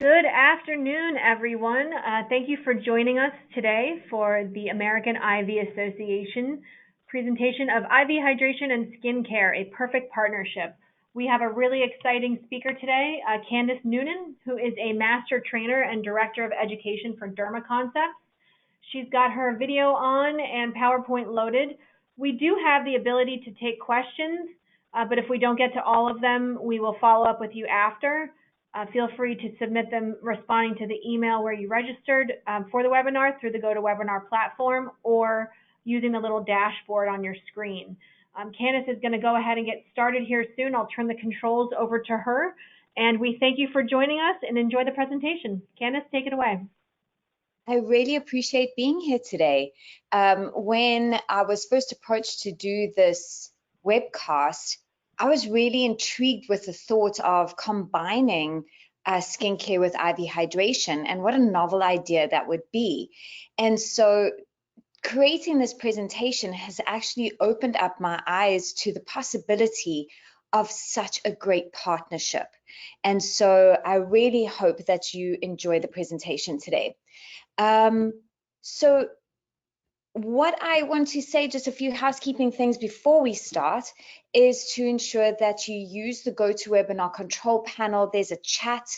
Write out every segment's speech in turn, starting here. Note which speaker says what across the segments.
Speaker 1: Good afternoon, everyone. Thank you for joining us today for the American IV Association presentation of IV hydration and skincare, a perfect partnership. We have a really exciting speaker today, Candace Noonan, who is a master trainer and director of education for Derma Concepts. She's got her video on and PowerPoint loaded. We do have the ability to take questions, but if we don't get to all of them, we will follow up with you after. Feel free to submit them responding to the email where you registered for the webinar through the GoToWebinar platform or using the little dashboard on your screen. Candace is going to go ahead and get started here soon. I'll turn the controls over to her. And we thank you for joining us and enjoy the presentation. Candace, take it away.
Speaker 2: I really appreciate being here today. When I was first approached to do this webcast, I was really intrigued with the thought of combining skincare with IV hydration, and what a novel idea that would be. And so creating this presentation has actually opened up my eyes to the possibility of such a great partnership. And so I really hope that you enjoy the presentation today. So what I want to say, just a few housekeeping things before we start, is to ensure that you use the GoToWebinar control panel. There's a chat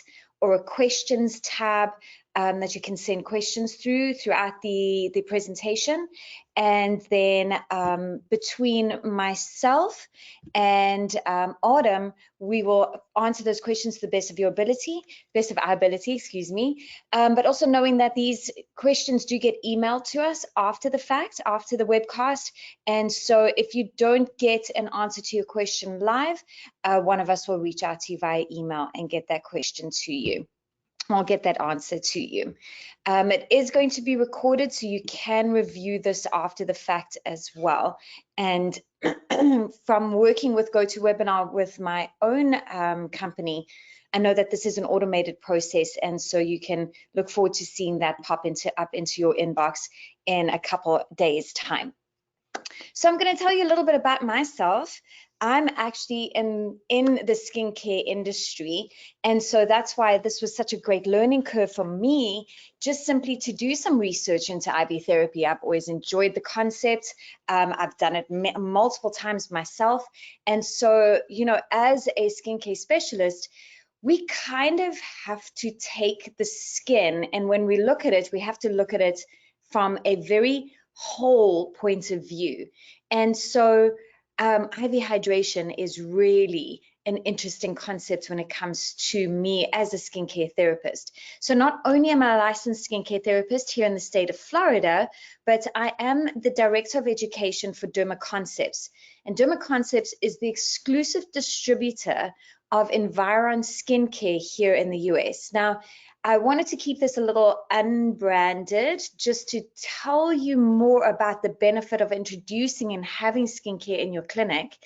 Speaker 2: or a questions tab that you can send questions throughout the presentation. And then between myself and Autumn, we will answer those questions to the best of our ability, excuse me. But also knowing that these questions do get emailed to us after the fact, after the webcast. And so if you don't get an answer to your question live, one of us will reach out to you via email and get that question to you. I'll get that answer to you. It is going to be recorded, so you can review this after the fact as well. And from working with GoToWebinar with my own company, I know that this is an automated process, and so you can look forward to seeing that pop up into your inbox in a couple days' time. So I'm going to tell you a little bit about myself. I'm actually in the skincare industry, and so that's why this was such a great learning curve for me, just simply to do some research into IV therapy. I've always enjoyed the concept. I've done it multiple times myself, and so, you know, as a skincare specialist, we kind of have to take the skin, and when we look at it, we have to look at it from a very whole point of view. And so IV hydration is really an interesting concept when it comes to me as a skincare therapist. So not only am I a licensed skincare therapist here in the state of Florida, but I am the director of education for Derma Concepts. And Derma Concepts is the exclusive distributor of Environ Skincare here in the US. Now, I wanted to keep this a little unbranded just to tell you more about the benefit of introducing and having skincare in your clinic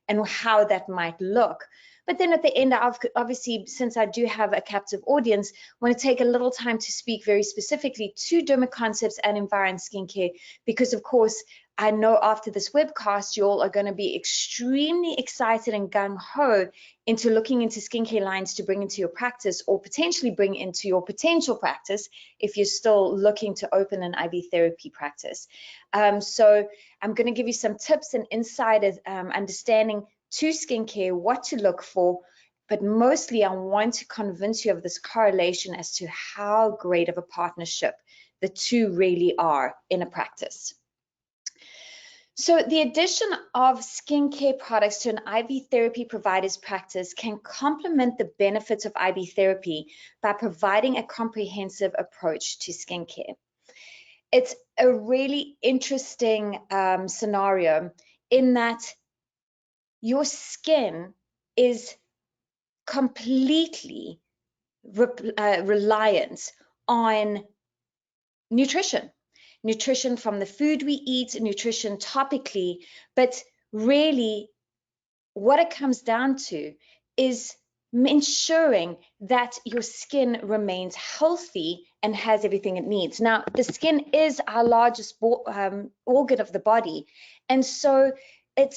Speaker 2: and how that might look. But then at the end, obviously, since I do have a captive audience, I want to take a little time to speak very specifically to Derma Concepts and Environ Skincare, because of course, I know after this webcast, you all are going to be extremely excited and gung-ho into looking into skincare lines to bring into your practice, or potentially bring into your potential practice if you're still looking to open an IV therapy practice. So I'm going to give you some tips and insider understanding to skincare, what to look for, but mostly I want to convince you of this correlation as to how great of a partnership the two really are in a practice. So the addition of skincare products to an IV therapy provider's practice can complement the benefits of IV therapy by providing a comprehensive approach to skincare. It's a really interesting scenario in that your skin is completely reliant on nutrition. Nutrition from the food we eat, nutrition topically, but really what it comes down to is ensuring that your skin remains healthy and has everything it needs. Now, the skin is our largest organ of the body, and so it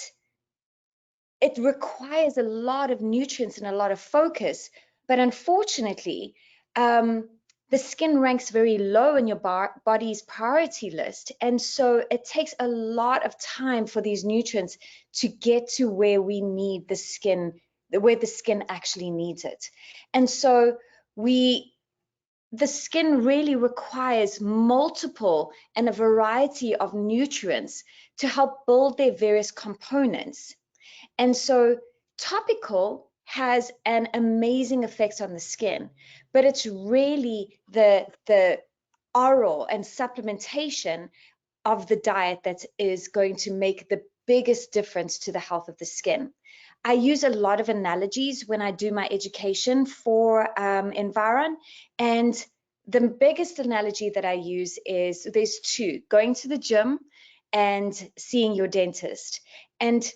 Speaker 2: requires a lot of nutrients and a lot of focus, but unfortunately, the skin ranks very low in your body's priority list. And so it takes a lot of time for these nutrients to get to where we need the skin, where the skin actually needs it. And so the skin really requires multiple and a variety of nutrients to help build their various components. And so topical has an amazing effect on the skin, but it's really the oral and supplementation of the diet that is going to make the biggest difference to the health of the skin. I use a lot of analogies when I do my education for Environ, and the biggest analogy that I use is there's two: going to the gym and seeing your dentist. And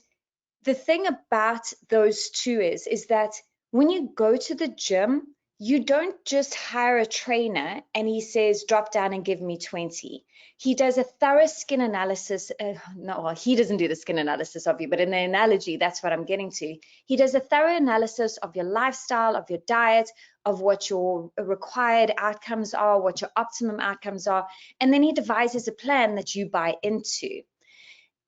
Speaker 2: the thing about those two is that when you go to the gym, you don't just hire a trainer and he says, drop down and give me 20. He does a thorough skin analysis. No, he doesn't do the skin analysis of you, but in the analogy, that's what I'm getting to. He does a thorough analysis of your lifestyle, of your diet, of what your required outcomes are, what your optimum outcomes are, and then he devises a plan that you buy into.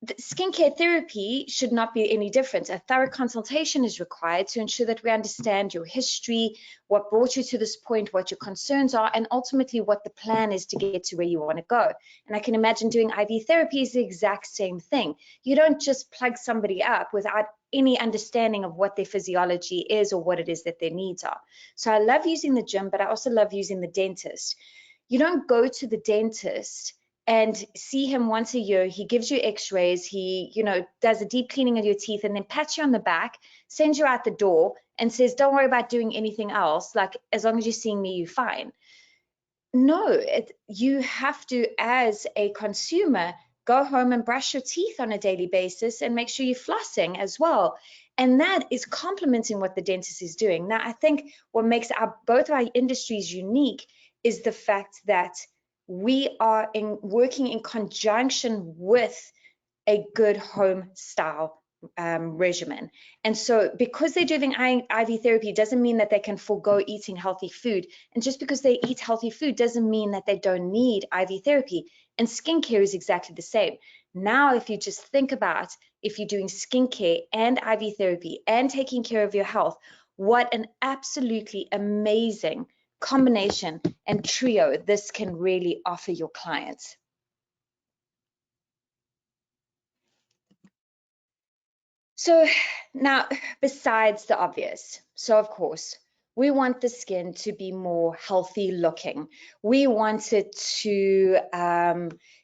Speaker 2: The skincare therapy should not be any different. A thorough consultation is required to ensure that we understand your history, what brought you to this point, what your concerns are, and ultimately what the plan is to get to where you want to go. And I can imagine doing IV therapy is the exact same thing. You don't just plug somebody up without any understanding of what their physiology is or what it is that their needs are. So I love using the gym, but I also love using the dentist. You don't go to the dentist and see him once a year. He gives you x-rays, he, does a deep cleaning of your teeth and then pats you on the back, sends you out the door and says, don't worry about doing anything else. Like, as long as you're seeing me, you're fine. No, you have to, as a consumer, go home and brush your teeth on a daily basis and make sure you're flossing as well. And that is complementing what the dentist is doing. Now, I think what makes both our industries unique is the fact that we are working in conjunction with a good home style regimen. And so because they're doing IV therapy doesn't mean that they can forego eating healthy food. And just because they eat healthy food doesn't mean that they don't need IV therapy. And skincare is exactly the same. Now, if you just think about if you're doing skincare and IV therapy and taking care of your health, what an absolutely amazing combination and trio this can really offer your clients. So now, besides the obvious, so of course, we want the skin to be more healthy looking. We want it to,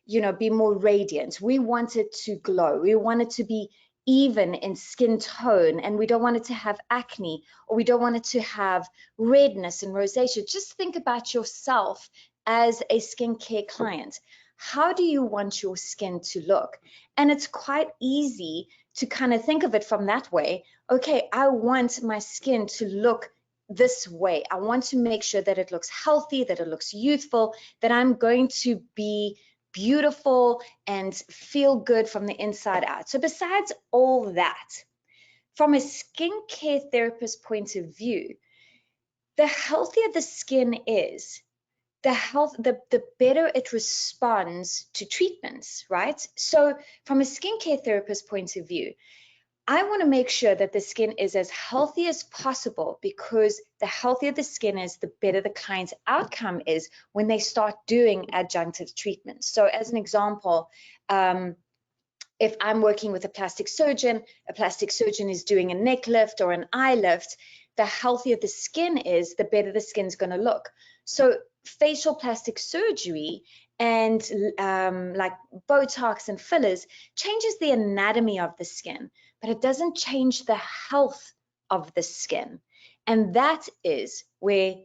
Speaker 2: be more radiant. We want it to glow. We want it to be even in skin tone, and we don't want it to have acne, or we don't want it to have redness and rosacea. Just think about yourself as a skincare client. How do you want your skin to look? And it's quite easy to kind of think of it from that way. Okay, I want my skin to look this way. I want to make sure that it looks healthy, that it looks youthful, that I'm going to be beautiful and feel good from the inside out. So besides all that, from a skincare therapist point of view, the healthier the skin is, the better it responds to treatments, right? So from a skincare therapist point of view, I want to make sure that the skin is as healthy as possible, because the healthier the skin is, the better the client's outcome is when they start doing adjunctive treatments. So as an example, if I'm working with a plastic surgeon is doing a neck lift or an eye lift, the healthier the skin is, the better the skin's going to look. So facial plastic surgery and like Botox and fillers changes the anatomy of the skin, but it doesn't change the health of the skin. And that is where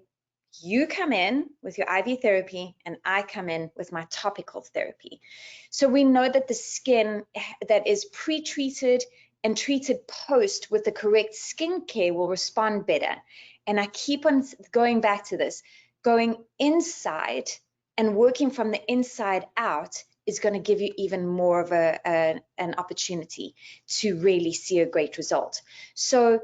Speaker 2: you come in with your IV therapy and I come in with my topical therapy. So we know that the skin that is pre-treated and treated post with the correct skincare will respond better. And I keep on going back to this. Going inside and working from the inside out is going to give you even more of an opportunity to really see a great result. So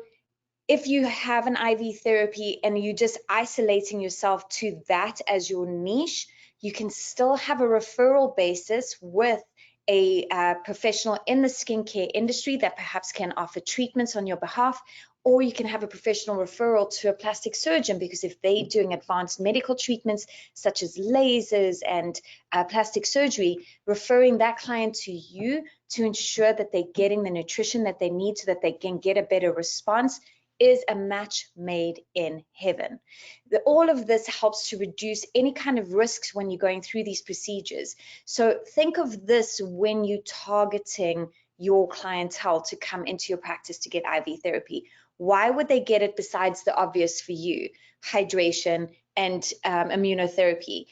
Speaker 2: If you have an IV therapy and you're just isolating yourself to that as your niche, you can still have a referral basis with a professional in the skincare industry that perhaps can offer treatments on your behalf, or you can have a professional referral to a plastic surgeon, because if they're doing advanced medical treatments such as lasers and plastic surgery, referring that client to you to ensure that they're getting the nutrition that they need so that they can get a better response is a match made in heaven. All of this helps to reduce any kind of risks when you're going through these procedures. So think of this when you're targeting your clientele to come into your practice to get IV therapy. Why would they get it besides the obvious for you, hydration and immunotherapy?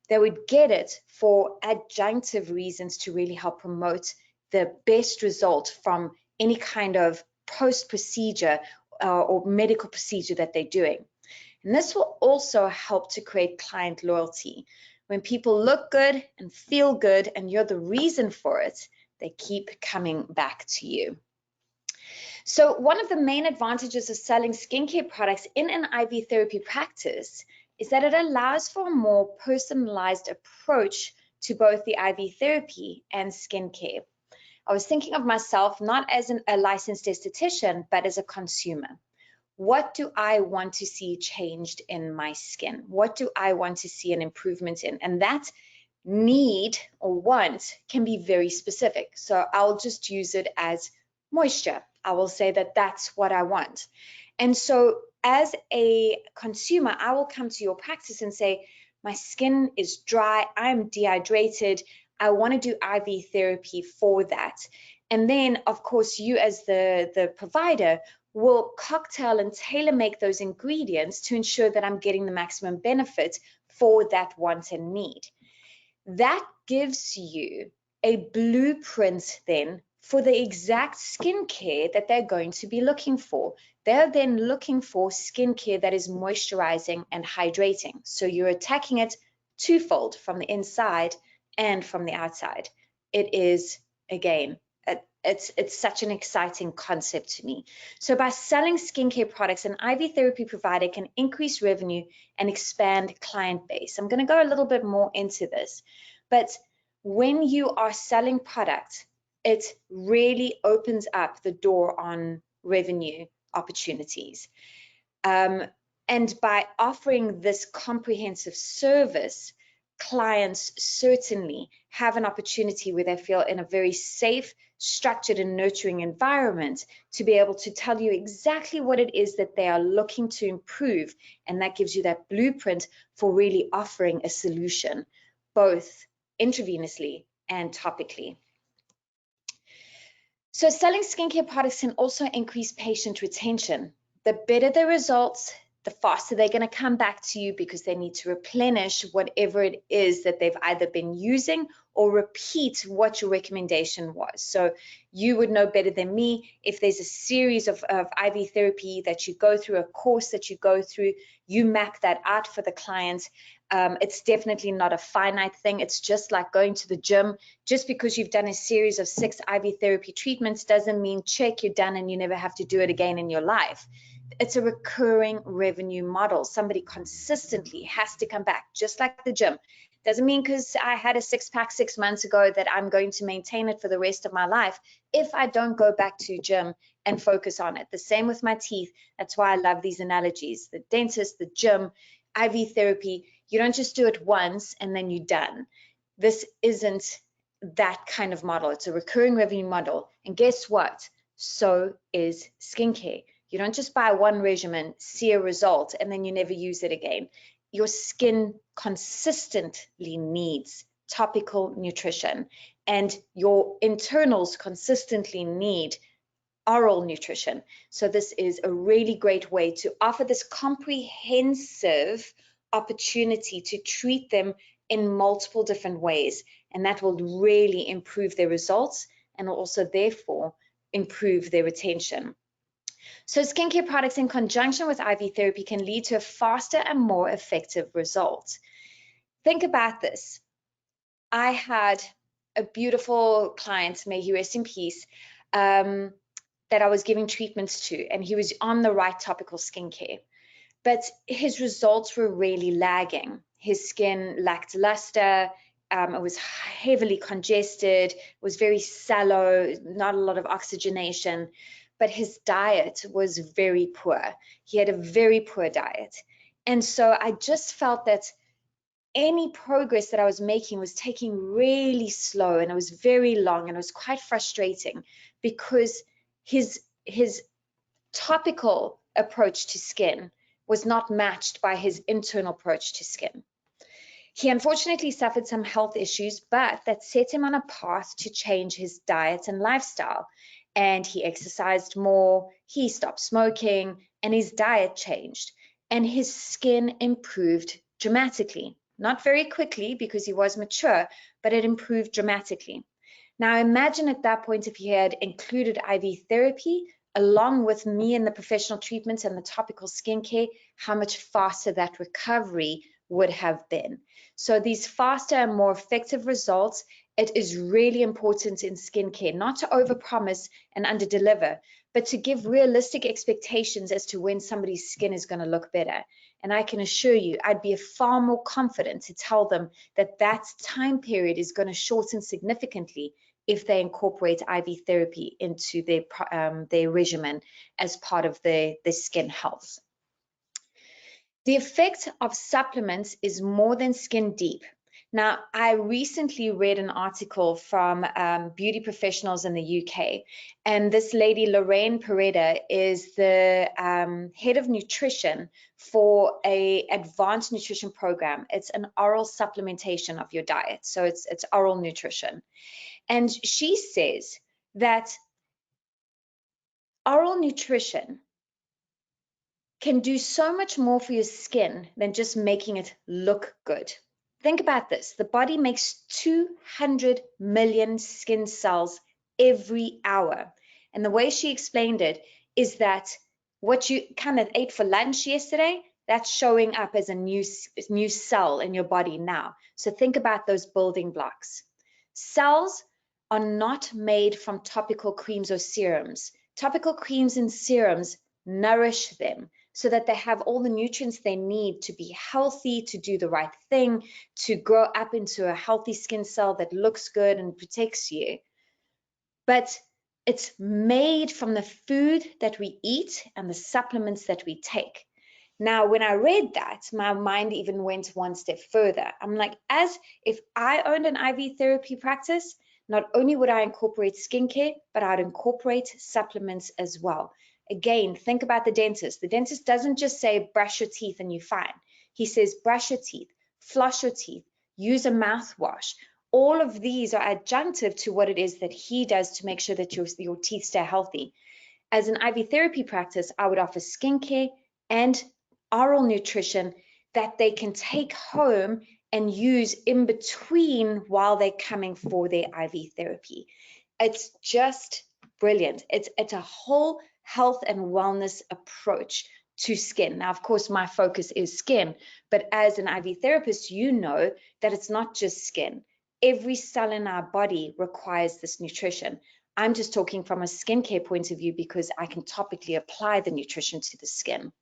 Speaker 2: They would get it for adjunctive reasons to really help promote the best result from any kind of post-procedure or medical procedure that they're doing. And this will also help to create client loyalty. When people look good and feel good and you're the reason for it, they keep coming back to you. So one of the main advantages of selling skincare products in an IV therapy practice is that it allows for a more personalized approach to both the IV therapy and skincare. I was thinking of myself not as a licensed esthetician, but as a consumer. What do I want to see changed in my skin? What do I want to see an improvement in? And that need or want can be very specific. So I'll just use it as moisture. I will say that that's what I want. And so as a consumer, I will come to your practice and say, my skin is dry, I'm dehydrated, I want to do IV therapy for that. And then, of course, you as the provider will cocktail and tailor make those ingredients to ensure that I'm getting the maximum benefit for that want and need. That gives you a blueprint then for the exact skincare that they're going to be looking for. They're then looking for skincare that is moisturizing and hydrating. So you're attacking it twofold, from the inside and from the outside. It is, again, it's such an exciting concept to me. So by selling skincare products, an IV therapy provider can increase revenue and expand client base. I'm going to go a little bit more into this, but when you are selling products, it really opens up the door on revenue opportunities. And by offering this comprehensive service, clients certainly have an opportunity where they feel in a very safe, structured and nurturing environment to be able to tell you exactly what it is that they are looking to improve. And that gives you that blueprint for really offering a solution, both intravenously and topically. So selling skincare products can also increase patient retention. The better the results, the faster they're going to come back to you because they need to replenish whatever it is that they've either been using or repeat what your recommendation was. So you would know better than me if there's a series of IV therapy that you go through, a course that you go through, you map that out for the client. It's definitely not a finite thing. It's just like going to the gym. Just because you've done a series of 6 IV therapy treatments doesn't mean check, you're done and you never have to do it again in your life. It's a recurring revenue model. Somebody consistently has to come back, just like the gym. Doesn't mean because I had a 6-pack 6 months ago that I'm going to maintain it for the rest of my life if I don't go back to gym and focus on it. The same with my teeth. That's why I love these analogies. The dentist, the gym, IV therapy. You don't just do it once and then you're done. This isn't that kind of model. It's a recurring revenue model. And guess what? So is skincare. You don't just buy one regimen, see a result, and then you never use it again. Your skin consistently needs topical nutrition, and your internals consistently need oral nutrition. So this is a really great way to offer this comprehensive opportunity to treat them in multiple different ways, and that will really improve their results and will also therefore improve their retention. So skincare products in conjunction with IV therapy can lead to a faster and more effective result. Think about this. I had a beautiful client, may he rest in peace, that that I was giving treatments to, and he was on the right topical skincare. But his results were really lagging. His skin lacked luster, it was heavily congested, it was very sallow, not a lot of oxygenation, but his diet was very poor. He had a very poor diet. And so I just felt that any progress that I was making was taking really slow, and it was very long, and it was quite frustrating because his topical approach to skin was not matched by his internal approach to skin. He unfortunately suffered some health issues, but that set him on a path to change his diet and lifestyle. And he exercised more, he stopped smoking, and his diet changed. And his skin improved dramatically. Not very quickly because he was mature, but it improved dramatically. Now imagine at that point if he had included IV therapy along with me in the professional treatments and the topical skincare, how much faster that recovery would have been. So these faster and more effective results, it is really important in skincare not to overpromise and underdeliver, but to give realistic expectations as to when somebody's skin is going to look better. And I can assure you, I'd be far more confident to tell them that that time period is going to shorten significantly if they incorporate IV therapy into their regimen as part of their skin health. The effect of supplements is more than skin deep. Now, I recently read an article from beauty professionals in the UK, and this lady, Lorraine Pereda, is the head of nutrition for an advanced nutrition program. It's an oral supplementation of your diet, so it's oral nutrition. And she says that oral nutrition can do so much more for your skin than just making it look good. Think about this. The body makes 200 million skin cells every hour. And the way she explained it is that what you kind of ate for lunch yesterday, that's showing up as a new cell in your body now. So think about those building blocks. Cells are not made from topical creams or serums. Topical creams and serums nourish them so that they have all the nutrients they need to be healthy, to do the right thing, to grow up into a healthy skin cell that looks good and protects you. But it's made from the food that we eat and the supplements that we take. Now, when I read that, my mind even went one step further. I'm like, as if I owned an IV therapy practice, not only would I incorporate skincare, but I'd incorporate supplements as well. Again, think about the dentist. The dentist doesn't just say brush your teeth and you're fine. He says brush your teeth, floss your teeth, use a mouthwash. All of these are adjunctive to what it is that he does to make sure that your teeth stay healthy. As an IV therapy practice, I would offer skincare and oral nutrition that they can take home and use in between while they're coming for their IV therapy. It's just brilliant. It's a whole health and wellness approach to skin. Now, of course, my focus is skin, but as an IV therapist, you know that it's not just skin. Every cell in our body requires this nutrition. I'm just talking from a skincare point of view because I can topically apply the nutrition to the skin.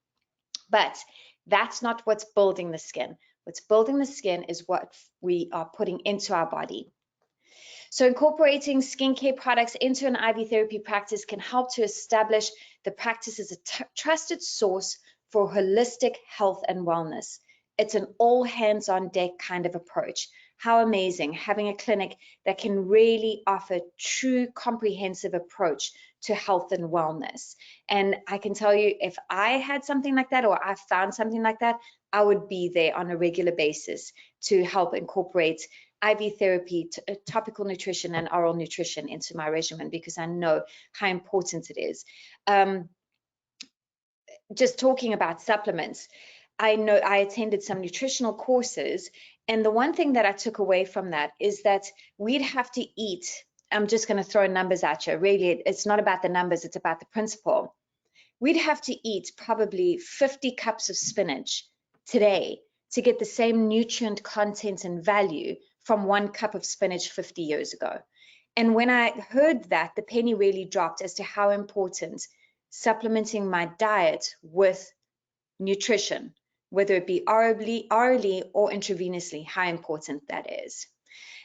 Speaker 2: But that's not what's building the skin. What's building the skin is what we are putting into our body. So incorporating skincare products into an IV therapy practice can help to establish the practice as a trusted source for holistic health and wellness. It's an all hands on deck kind of approach. How amazing having a clinic that can really offer true comprehensive approach to health and wellness. And I can tell you, if I had something like that, or I found something like that, I would be there on a regular basis to help incorporate IV therapy, topical nutrition, and oral nutrition into my regimen, because I know how important it is. Just talking about supplements, I know I attended some nutritional courses, and the one thing that I took away from that is that we'd have to eat. I'm just going to throw numbers at you. Really, it's not about the numbers, it's about the principle. We'd have to eat probably 50 cups of spinach today to get the same nutrient content and value from 1 cup of spinach 50 years ago. And when I heard that, the penny really dropped as to how important supplementing my diet with nutrition, whether it be orally or intravenously, how important that is.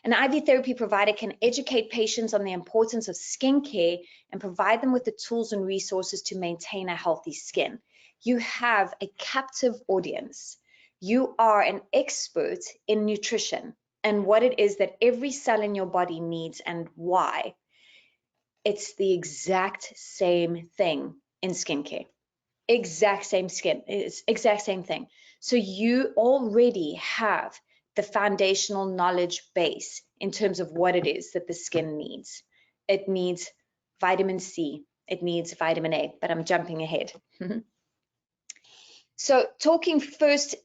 Speaker 2: An IV therapy provider can educate patients on the importance of skincare and provide them with the tools and resources to maintain a healthy skin. You have a captive audience. You are an expert in nutrition and what it is that every cell in your body needs and why. It's the exact same thing in skincare. Exact same skin, it's exact same thing. So you already have the foundational knowledge base in terms of what it is that the skin needs. It needs vitamin C, it needs vitamin A, but I'm jumping ahead. So talking first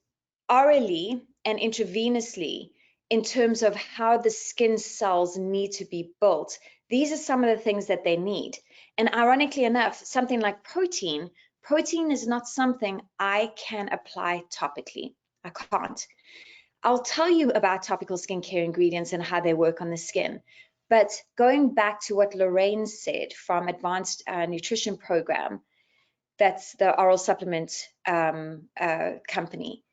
Speaker 2: orally and intravenously in terms of how the skin cells need to be built, these are some of the things that they need. And ironically enough, something like protein is not something I can apply topically. I can't. I'll tell you about topical skincare ingredients and how they work on the skin. But going back to what Lorraine said from Advanced Nutrition Program, that's the oral supplement company.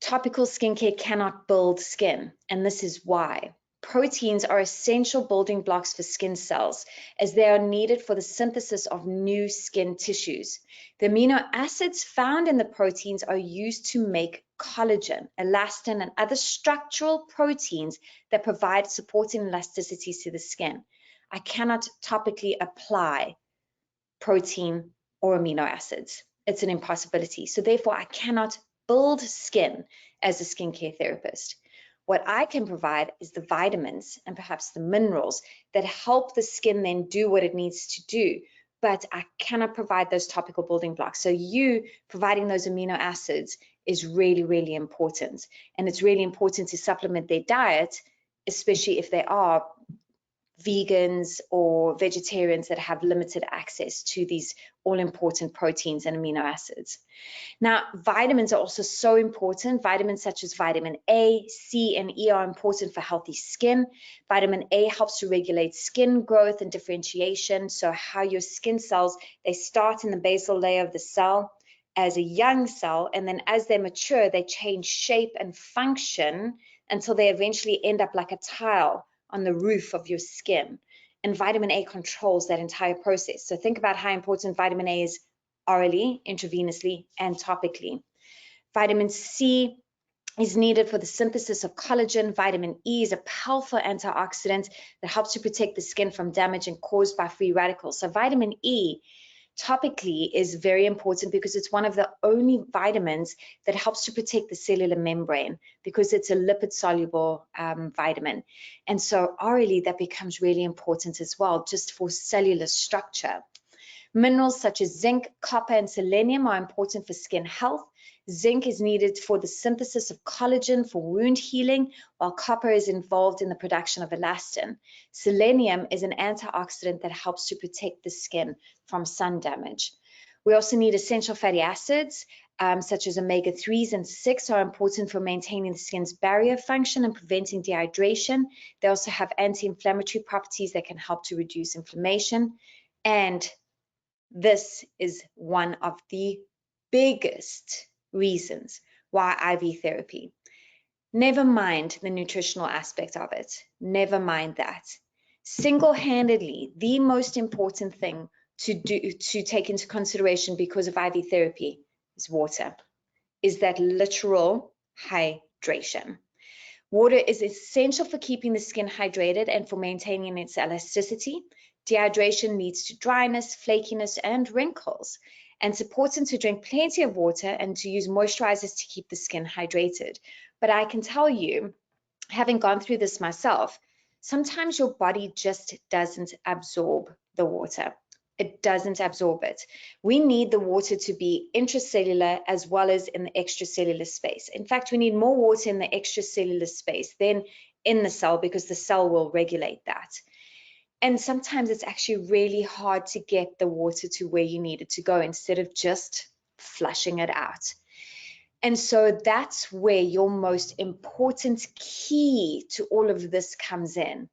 Speaker 2: Topical skincare cannot build skin, and this is why. Proteins are essential building blocks for skin cells, as they are needed for the synthesis of new skin tissues. The amino acids found in the proteins are used to make collagen, elastin, and other structural proteins that provide support and elasticity to the skin. I cannot topically apply protein or amino acids. It's an impossibility. So therefore, I cannot build skin as a skincare therapist. What I can provide is the vitamins and perhaps the minerals that help the skin then do what it needs to do, but I cannot provide those topical building blocks. So you providing those amino acids is really, really important. And it's really important to supplement their diet, especially if they are vegans or vegetarians that have limited access to these all-important proteins and amino acids. Now, vitamins are also so important. Vitamins such as vitamin A, C, and E are important for healthy skin. Vitamin A helps to regulate skin growth and differentiation, so how your skin cells, they start in the basal layer of the cell as a young cell, and then as they mature, they change shape and function until they eventually end up like a tile on the roof of your skin. And vitamin A controls that entire process. So think about how important vitamin A is orally, intravenously, and topically. Vitamin C is needed for the synthesis of collagen. Vitamin E is a powerful antioxidant that helps to protect the skin from damage and caused by free radicals. So vitamin E topically is very important because it's one of the only vitamins that helps to protect the cellular membrane because it's a lipid soluble vitamin. And so orally that becomes really important as well, just for cellular structure. Minerals such as zinc, copper, and selenium are important for skin health. Zinc is needed for the synthesis of collagen for wound healing, while copper is involved in the production of elastin. Selenium is an antioxidant that helps to protect the skin from sun damage. We also need essential fatty acids, such as omega-3s and 6 are important for maintaining the skin's barrier function and preventing dehydration. They also have anti-inflammatory properties that can help to reduce inflammation. And this is one of the biggest reasons why IV therapy. Never mind the nutritional aspect of it. Never mind that. Single-handedly, the most important thing to take into consideration because of IV therapy is water, is that literal hydration. Water is essential for keeping the skin hydrated and for maintaining its elasticity. Dehydration leads to dryness, flakiness, and wrinkles. And it's important to drink plenty of water and to use moisturizers to keep the skin hydrated. But I can tell you, having gone through this myself, sometimes your body just doesn't absorb the water. It doesn't absorb it. We need the water to be intracellular as well as in the extracellular space. In fact, we need more water in the extracellular space than in the cell because the cell will regulate that. And sometimes it's actually really hard to get the water to where you need it to go instead of just flushing it out. And so that's where your most important key to all of this comes in.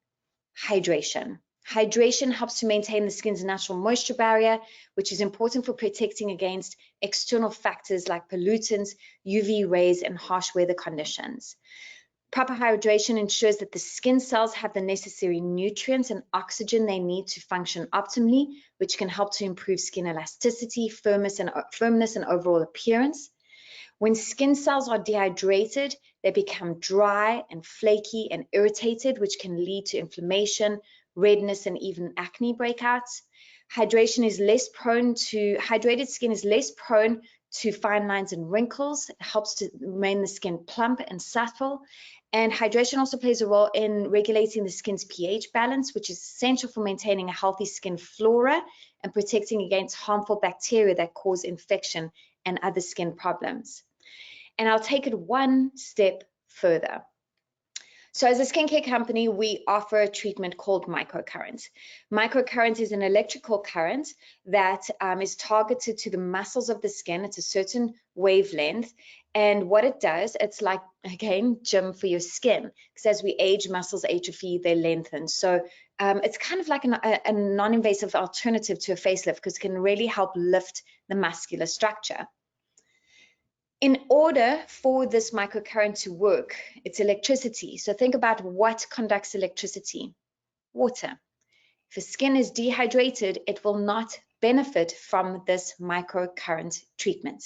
Speaker 2: hydration. Hydration helps to maintain the skin's natural moisture barrier, which is important for protecting against external factors like pollutants, UV rays, and harsh weather conditions. Proper hydration ensures that the skin cells have the necessary nutrients and oxygen they need to function optimally, which can help to improve skin elasticity, firmness, and overall appearance. When skin cells are dehydrated, they become dry and flaky and irritated, which can lead to inflammation, redness, and even acne breakouts. Hydrated skin is less prone to fine lines and wrinkles. It helps to remain the skin plump and supple. And hydration also plays a role in regulating the skin's pH balance, which is essential for maintaining a healthy skin flora and protecting against harmful bacteria that cause infection and other skin problems. And I'll take it one step further. So as a skincare company, we offer a treatment called microcurrent. Microcurrent is an electrical current that is targeted to the muscles of the skin. It's a certain wavelength. And what it does, it's like, again, gym for your skin. Because as we age, muscles atrophy, they lengthen. So it's kind of like a non-invasive alternative to a facelift because it can really help lift the muscular structure. In order for this microcurrent to work, it's electricity. So think about what conducts electricity. Water. If the skin is dehydrated, it will not benefit from this microcurrent treatment.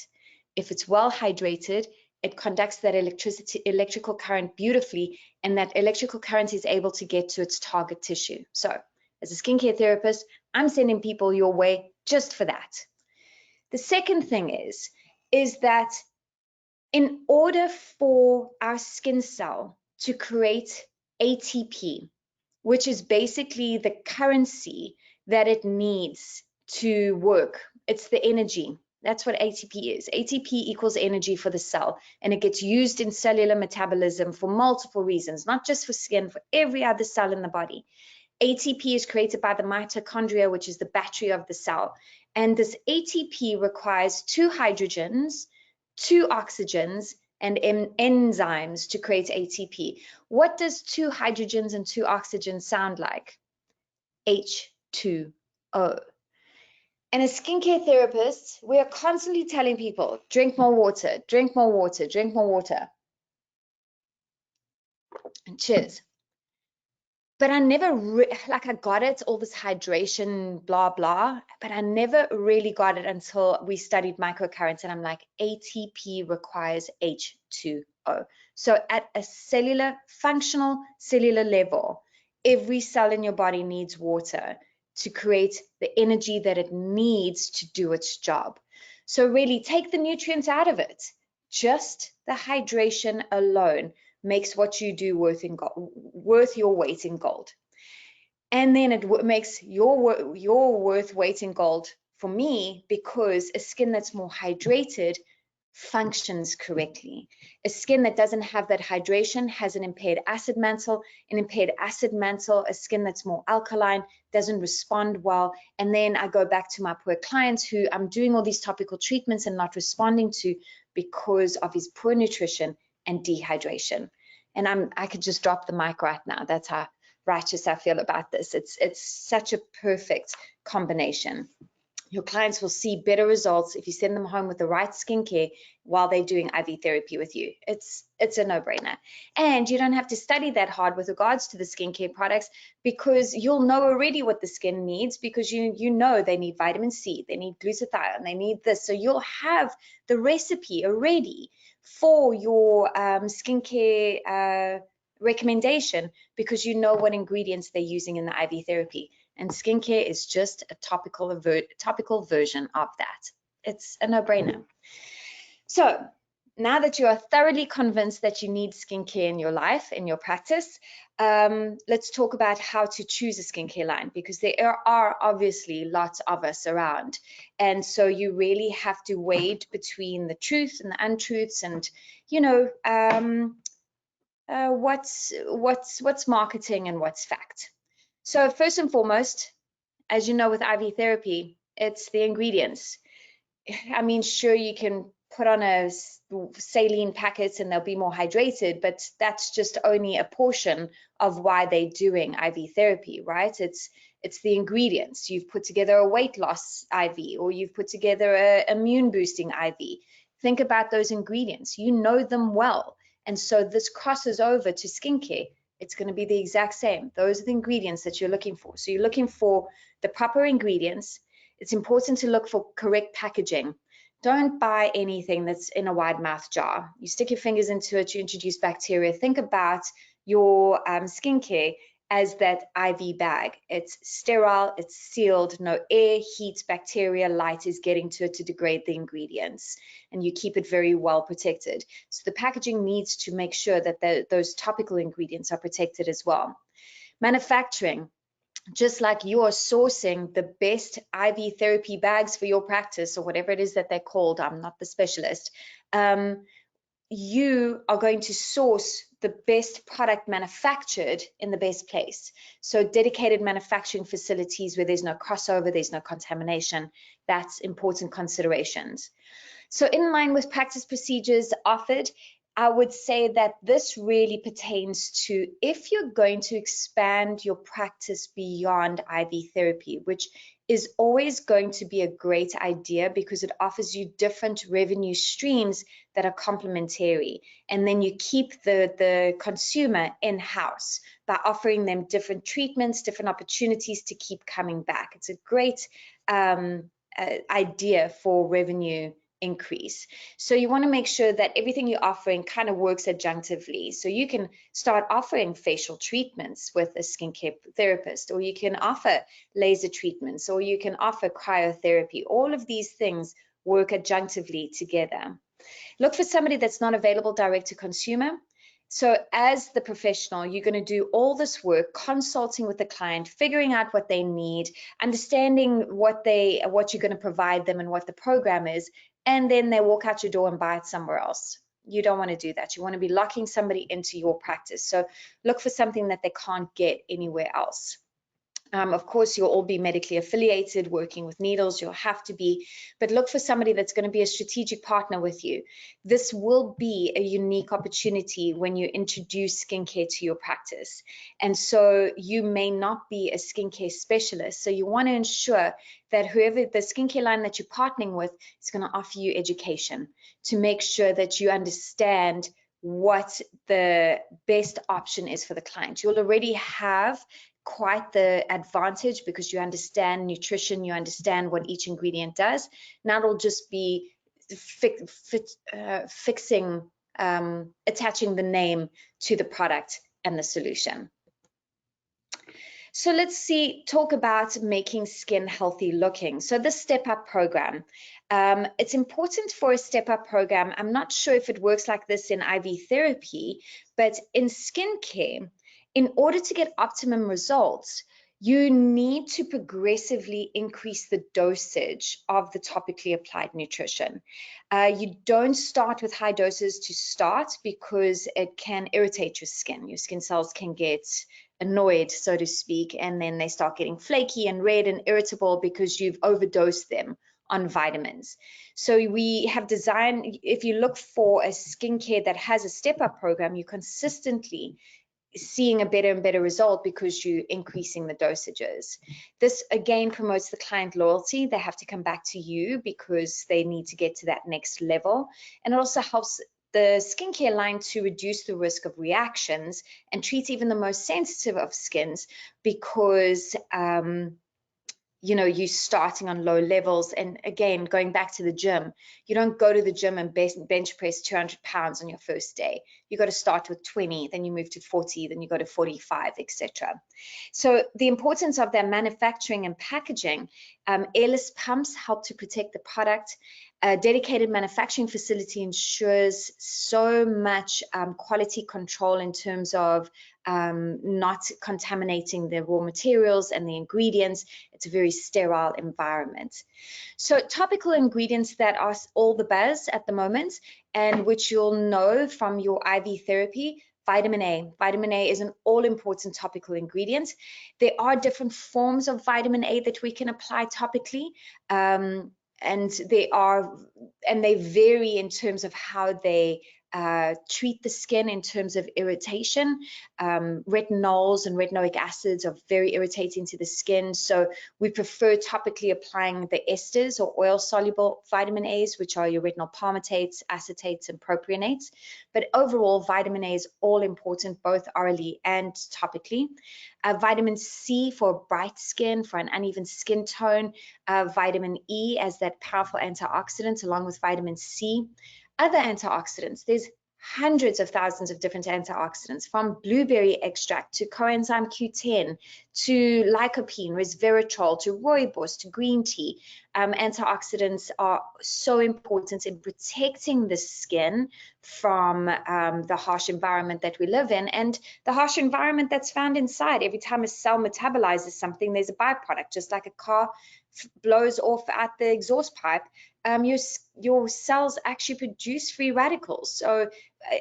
Speaker 2: If it's well hydrated, it conducts that electrical current beautifully, and that electrical current is able to get to its target tissue. So as a skincare therapist, I'm sending people your way just for that. The second thing is that in order for our skin cell to create ATP, which is basically the currency that it needs to work, it's the energy. That's what ATP is. ATP equals energy for the cell, and it gets used in cellular metabolism for multiple reasons, not just for skin, for every other cell in the body. ATP is created by the mitochondria, which is the battery of the cell. And this ATP requires 2 hydrogens, 2 oxygens, and enzymes to create ATP. What does 2 hydrogens and 2 oxygens sound like? H2O. And as skincare therapists, we are constantly telling people, drink more water, drink more water, drink more water. And cheers. But I never, I got it, all this hydration, blah, blah, but I never really got it until we studied microcurrents, and I'm like, ATP requires H2O. So at a functional cellular level, every cell in your body needs water to create the energy that it needs to do its job. So really take the nutrients out of it. Just the hydration alone makes what you do worth your weight in gold. And then it makes your worth weight in gold for me, because a skin that's more hydrated functions correctly. A skin that doesn't have that hydration has an impaired acid mantle. An impaired acid mantle, a skin that's more alkaline, doesn't respond well. And then I go back to my poor clients who I'm doing all these topical treatments and not responding to because of his poor nutrition and dehydration. And I could just drop the mic right now. That's how righteous I feel about this. It's such a perfect combination. Your clients will see better results if you send them home with the right skincare while they're doing IV therapy with you. It's a no-brainer. And you don't have to study that hard with regards to the skincare products, because you'll know already what the skin needs, because you know they need vitamin C, they need glutathione, they need this. So you'll have the recipe already for your skincare recommendation, because you know what ingredients they're using in the IV therapy. And skincare is just a topical version of that. It's a no-brainer. So now that you are thoroughly convinced that you need skincare in your life, in your practice, let's talk about how to choose a skincare line, because there are obviously lots of us around. And so you really have to wade between the truth and the untruths, and, you know, what's marketing and what's fact. So first and foremost, as you know, with IV therapy, it's the ingredients. I mean, sure, you can put on a saline packet and they'll be more hydrated, but that's just only a portion of why they're doing IV therapy, right? It's the ingredients. You've put together a weight loss IV, or you've put together a immune boosting IV. Think about those ingredients. You know them well. And so this crosses over to skincare. It's going to be the exact same. Those are the ingredients that you're looking for. So you're looking for the proper ingredients. It's important to look for correct packaging. Don't buy anything that's in a wide mouth jar. You stick your fingers into it, you introduce bacteria. Think about your skincare as that IV bag. It's sterile, it's sealed, no air, heat, bacteria, light is getting to it to degrade the ingredients, and you keep it very well protected. So the packaging needs to make sure that those topical ingredients are protected as well. Manufacturing, just like you are sourcing the best IV therapy bags for your practice, or whatever it is that they're called, I'm not the specialist, you are going to source the best product manufactured in the best place. So dedicated manufacturing facilities where there's no crossover, there's no contamination, that's important considerations. So in line with practice procedures offered, I would say that this really pertains to if you're going to expand your practice beyond IV therapy, which is always going to be a great idea because it offers you different revenue streams that are complementary. And then you keep the consumer in-house by offering them different treatments, different opportunities to keep coming back. It's a great idea for revenue increase. So you want to make sure that everything you're offering kind of works adjunctively. So you can start offering facial treatments with a skincare therapist, or you can offer laser treatments, or you can offer cryotherapy. All of these things work adjunctively together. Look for somebody that's not available direct to consumer. So as the professional, you're going to do all this work, consulting with the client, figuring out what they need, understanding what you're going to provide them and what the program is, and then they walk out your door and buy it somewhere else. You don't want to do that. You want to be locking somebody into your practice. So look for something that they can't get anywhere else. Of course, you'll all be medically affiliated, working with needles, you'll have to be, but look for somebody that's going to be a strategic partner with you. This will be a unique opportunity when you introduce skincare to your practice. And so you may not be a skincare specialist. So you want to ensure that whoever the skincare line that you're partnering with is going to offer you education to make sure that you understand what the best option is for the client. You'll already have quite the advantage because you understand nutrition, you understand what each ingredient does. Now it'll just be attaching the name to the product and the solution. So let's talk about making skin healthy looking. So the Step Up program, it's important for a Step Up program. I'm not sure if it works like this in IV therapy, but in skincare, in order to get optimum results, you need to progressively increase the dosage of the topically applied nutrition. You don't start with high doses to start because it can irritate your skin. Your skin cells can get annoyed, so to speak, and then they start getting flaky and red and irritable because you've overdosed them on vitamins. So we have designed, if you look for a skincare that has a step-up program, you consistently seeing a better and better result because you're increasing the dosages. This again promotes the client loyalty. They have to come back to you because they need to get to that next level. And it also helps the skincare line to reduce the risk of reactions and treat even the most sensitive of skins because you know, you're starting on low levels. And again, going back to the gym, you don't go to the gym and bench press 200 pounds on your first day. You got to start with 20, then you move to 40, then you go to 45, etc. So the importance of their manufacturing and packaging, airless pumps help to protect the product. A dedicated manufacturing facility ensures so much quality control in terms of not contaminating the raw materials and the ingredients. It's a very sterile environment. So topical ingredients that are all the buzz at the moment and which you'll know from your IV therapy, vitamin A. Vitamin A is an all-important topical ingredient. There are different forms of vitamin A that we can apply topically. And there are and they vary in terms of how they treat the skin in terms of irritation. Retinols and retinoic acids are very irritating to the skin, so we prefer topically applying the esters or oil-soluble vitamin A's, which are your retinol palmitates, acetates, and propionates. But overall, vitamin A is all important, both orally and topically. Vitamin C for bright skin, for an uneven skin tone. Vitamin E as that powerful antioxidant, along with vitamin C. Other antioxidants, there's hundreds of thousands of different antioxidants, from blueberry extract to coenzyme Q10 to lycopene, resveratrol to rooibos to green tea. Antioxidants are so important in protecting the skin from the harsh environment that we live in and the harsh environment that's found inside. Every time a cell metabolizes something, there's a byproduct, just like a car blows off at the exhaust pipe. Your cells actually produce free radicals. So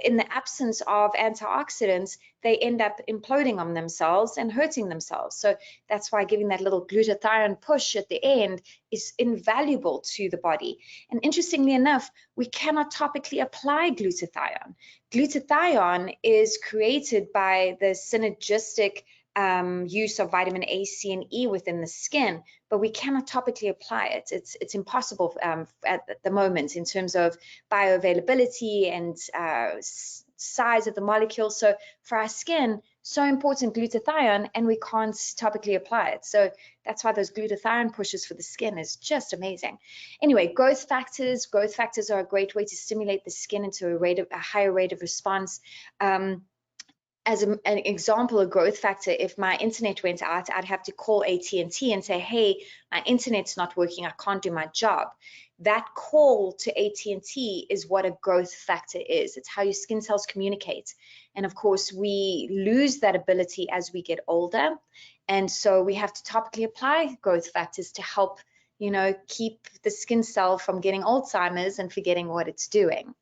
Speaker 2: in the absence of antioxidants, they end up imploding on themselves and hurting themselves. So that's why giving that little glutathione push at the end is invaluable to the body. And interestingly enough, we cannot topically apply glutathione. Glutathione is created by the synergistic use of vitamin A, C, and E within the skin, but we cannot topically apply it. It's impossible at the moment in terms of bioavailability and size of the molecule. So for our skin, so important glutathione, and we can't topically apply it. So that's why those glutathione pushes for the skin is just amazing. Anyway, growth factors are a great way to stimulate the skin into a higher rate of response. As an example, a growth factor, if my internet went out, I'd have to call AT&T and say, hey, my internet's not working, I can't do my job. That call to AT&T is what a growth factor is. It's how your skin cells communicate. And of course, we lose that ability as we get older. And so we have to topically apply growth factors to help, keep the skin cell from getting Alzheimer's and forgetting what it's doing.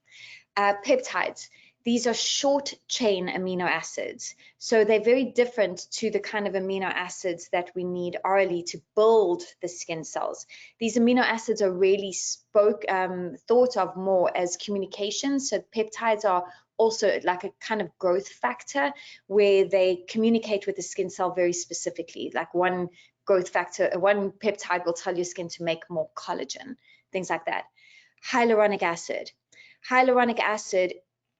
Speaker 2: Peptides. These are short chain amino acids. So they're very different to the kind of amino acids that we need orally to build the skin cells. These amino acids are really thought of more as communications. So peptides are also like a kind of growth factor where they communicate with the skin cell very specifically. Like one peptide will tell your skin to make more collagen, things like that. Hyaluronic acid. Hyaluronic acid,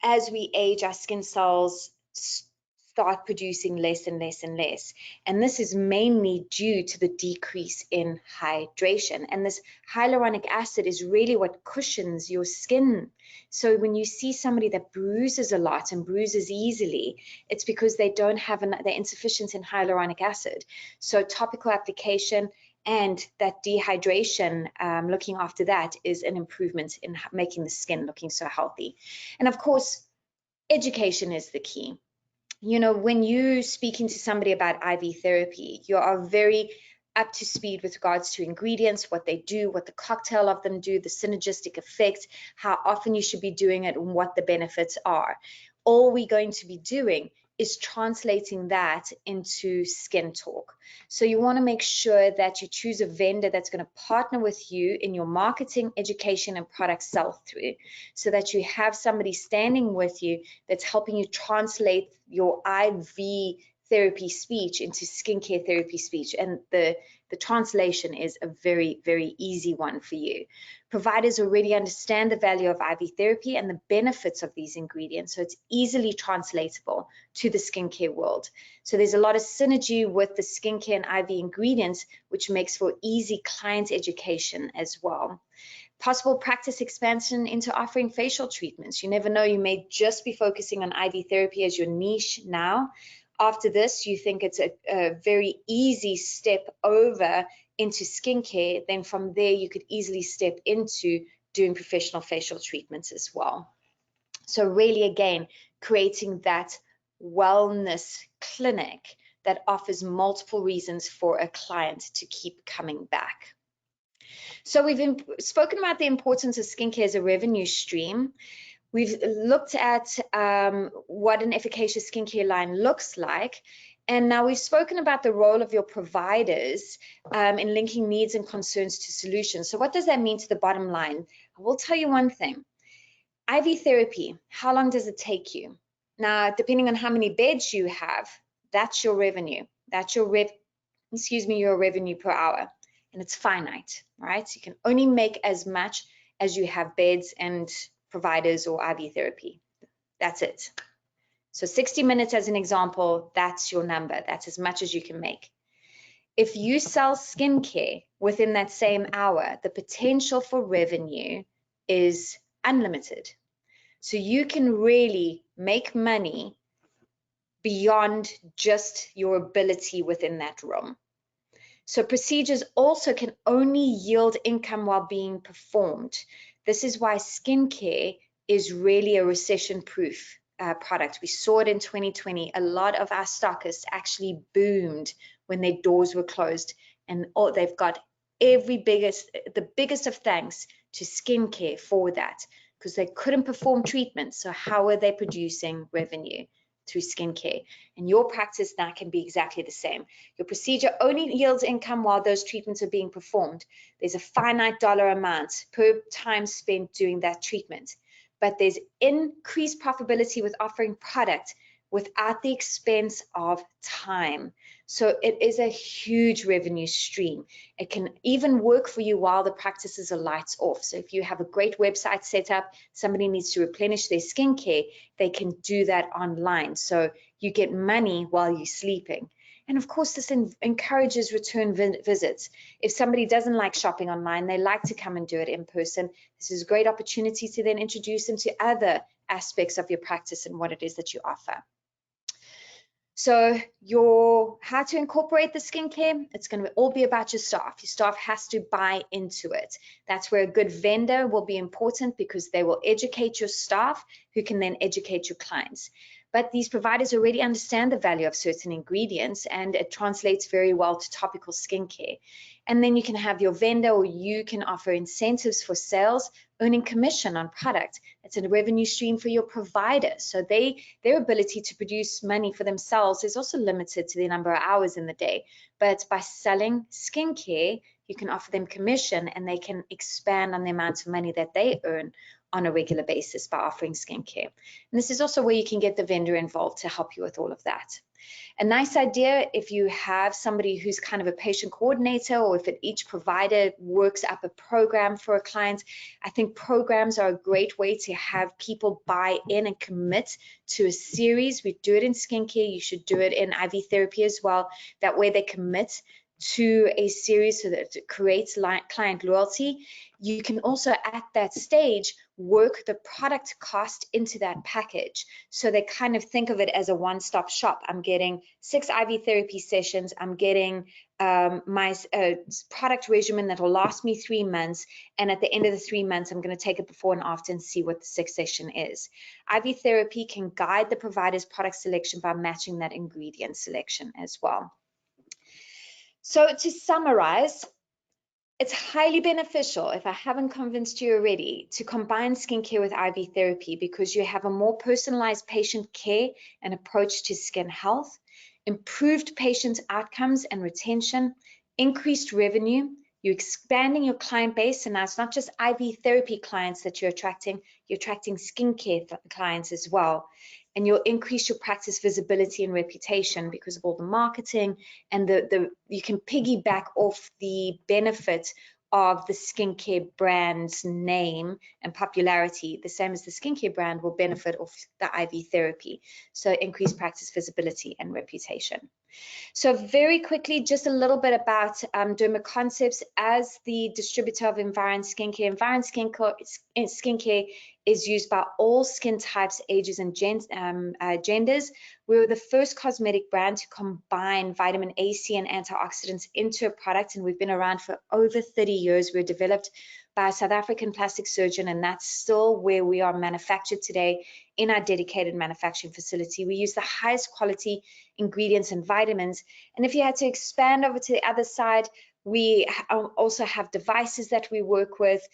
Speaker 2: as we age, our skin cells start producing less and less and less. And this is mainly due to the decrease in hydration. And this hyaluronic acid is really what cushions your skin. So when you see somebody that bruises a lot and bruises easily, it's because they don't have they're insufficient in hyaluronic acid. So topical application and that dehydration, looking after that, is an improvement in making the skin looking so healthy. And of course, education is the key. When you're speaking to somebody about IV therapy, you are very up to speed with regards to ingredients, what they do, what the cocktail of them do, the synergistic effect, how often you should be doing it, and what the benefits are. All we're going to be doing is translating that into skin talk. So you want to make sure that you choose a vendor that's going to partner with you in your marketing, education, and product sell-through, so that you have somebody standing with you that's helping you translate your IV therapy speech into skincare therapy speech. And the translation is a very, very easy one for you. Providers already understand the value of IV therapy and the benefits of these ingredients, so it's easily translatable to the skincare world. So there's a lot of synergy with the skincare and IV ingredients, which makes for easy client education as well. Possible practice expansion into offering facial treatments. You never know, you may just be focusing on IV therapy as your niche now. After this, you think it's a very easy step over into skincare, then from there you could easily step into doing professional facial treatments as well. So really, again, creating that wellness clinic that offers multiple reasons for a client to keep coming back. So we've spoken about the importance of skincare as a revenue stream. We've looked at what an efficacious skincare line looks like, And now we've spoken about the role of your providers in linking needs and concerns to solutions. So what does that mean to the bottom line? I will tell you one thing. IV therapy, how long does it take you? Now, depending on how many beds you have, that's your revenue. That's your your revenue per hour. And it's finite, right? So you can only make as much as you have beds and providers or IV therapy. That's it. So 60 minutes as an example, that's your number. That's as much as you can make. If you sell skincare within that same hour, the potential for revenue is unlimited. So you can really make money beyond just your ability within that room. So procedures also can only yield income while being performed. This is why skincare is really a recession-proof product. We saw it in 2020. A lot of our stockists actually boomed when their doors were closed, and they've got the biggest of thanks to skincare for that, because they couldn't perform treatments. So how are they producing revenue? Through skincare. And your practice now can be exactly the same. Your procedure only yields income while those treatments are being performed. There's a finite dollar amount per time spent doing that treatment, but there's increased profitability with offering product without the expense of time. So it is a huge revenue stream. It can even work for you while the practices are lights off. So if you have a great website set up, somebody needs to replenish their skincare, they can do that online. So you get money while you're sleeping. And of course, this encourages return visits. If somebody doesn't like shopping online, they like to come and do it in person. This is a great opportunity to then introduce them to other aspects of your practice and what it is that you offer. So how to incorporate the skincare, it's going to all be about your staff. Your staff has to buy into it. That's where a good vendor will be important, because they will educate your staff, who can then educate your clients. But these providers already understand the value of certain ingredients, and it translates very well to topical skincare. And then you can have your vendor, or you can offer incentives for sales, earning commission on product. It's a revenue stream for your provider. So their ability to produce money for themselves is also limited to the number of hours in the day. But by selling skincare, you can offer them commission, and they can expand on the amount of money that they earn on a regular basis by offering skincare. And this is also where you can get the vendor involved to help you with all of that. A nice idea, if you have somebody who's kind of a patient coordinator, or if each provider works up a program for a client, I think programs are a great way to have people buy in and commit to a series. We do it in skincare, you should do it in IV therapy as well. That way they commit to a series so that it creates client loyalty. You can also at that stage work the product cost into that package. So they kind of think of it as a one-stop shop. I'm getting 6 IV therapy sessions. I'm getting my product regimen that will last me 3 months. And at the end of the 3 months, I'm going to take it before and after and see what the 6th session is. IV therapy can guide the provider's product selection by matching that ingredient selection as well. So to summarize, it's highly beneficial, if I haven't convinced you already, to combine skincare with IV therapy, because you have a more personalized patient care and approach to skin health, improved patient outcomes and retention, increased revenue. You're expanding your client base, and now it's not just IV therapy clients that you're attracting skincare clients as well. And you'll increase your practice visibility and reputation because of all the marketing, and you can piggyback off the benefit of the skincare brand's name and popularity, the same as the skincare brand will benefit off the IV therapy. So increased practice visibility and reputation. So very quickly, just a little bit about Derma Concepts as the distributor of Environ Skincare. Environ Skincare is used by all skin types, ages, and genders. We were the first cosmetic brand to combine vitamin A, C, and antioxidants into a product, and we've been around for over 30 years. We're developed by a South African plastic surgeon, and that's still where we are manufactured today in our dedicated manufacturing facility. We use the highest quality ingredients and vitamins. And if you had to expand over to the other side, we also have devices that we work with,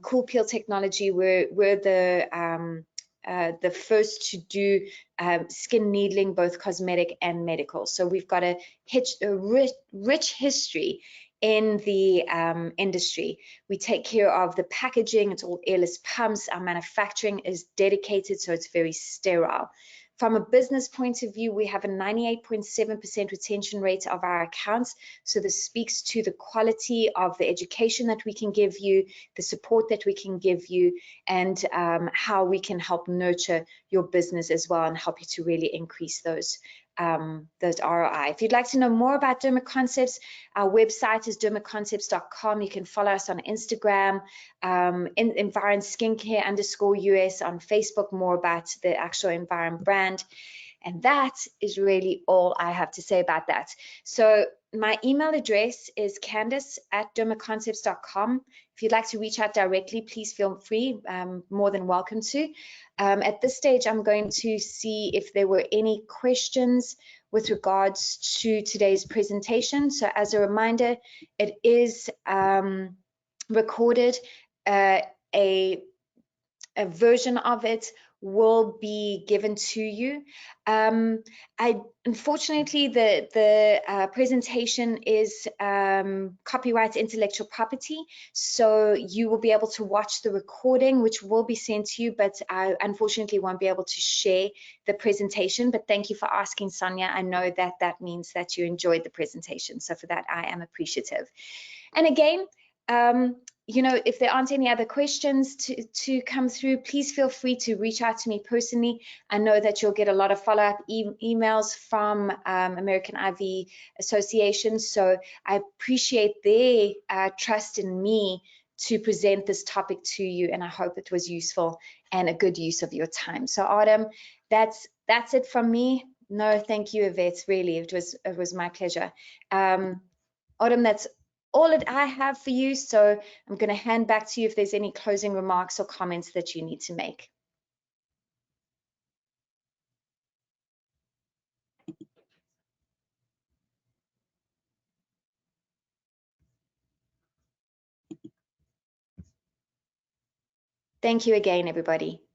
Speaker 2: Cool Peel technology. We're the the first to do skin needling, both cosmetic and medical. So we've got a rich history in the industry. We take care of the packaging. It's all airless pumps. Our manufacturing is dedicated, so it's very sterile. From a business point of view, we have a 98.7% retention rate of our accounts. So this speaks to the quality of the education that we can give you, the support that we can give you, and how we can help nurture your business as well and help you to really increase those ROI. If you'd like to know more about Derma Concepts, our website is dermaconcepts.com. You can follow us on Instagram, Environ Skincare _US, on Facebook, more about the actual Environ brand. And that is really all I have to say about that. So my email address is candice@dermaconcepts.com. If you'd like to reach out directly, please feel free, more than welcome to. At this stage, I'm going to see if there were any questions with regards to today's presentation. So as a reminder, it is recorded. A version of it will be given to you. Unfortunately, the presentation is copyright intellectual property, so you will be able to watch the recording, which will be sent to you, but I unfortunately won't be able to share the presentation. But thank you for asking, Sonia. I know that that means that you enjoyed the presentation, so for that I am appreciative. And again, you know, if there aren't any other questions to come through, please feel free to reach out to me personally. I know that you'll get a lot of follow-up emails from American IV Association, so I appreciate their trust in me to present this topic to you, and I hope it was useful and a good use of your time. So Autumn, that's it from me. No, thank you, Yvette. Really, it was my pleasure. Autumn, that's all that I have for you, so I'm going to hand back to you if there's any closing remarks or comments that you need to make. Thank you again, everybody.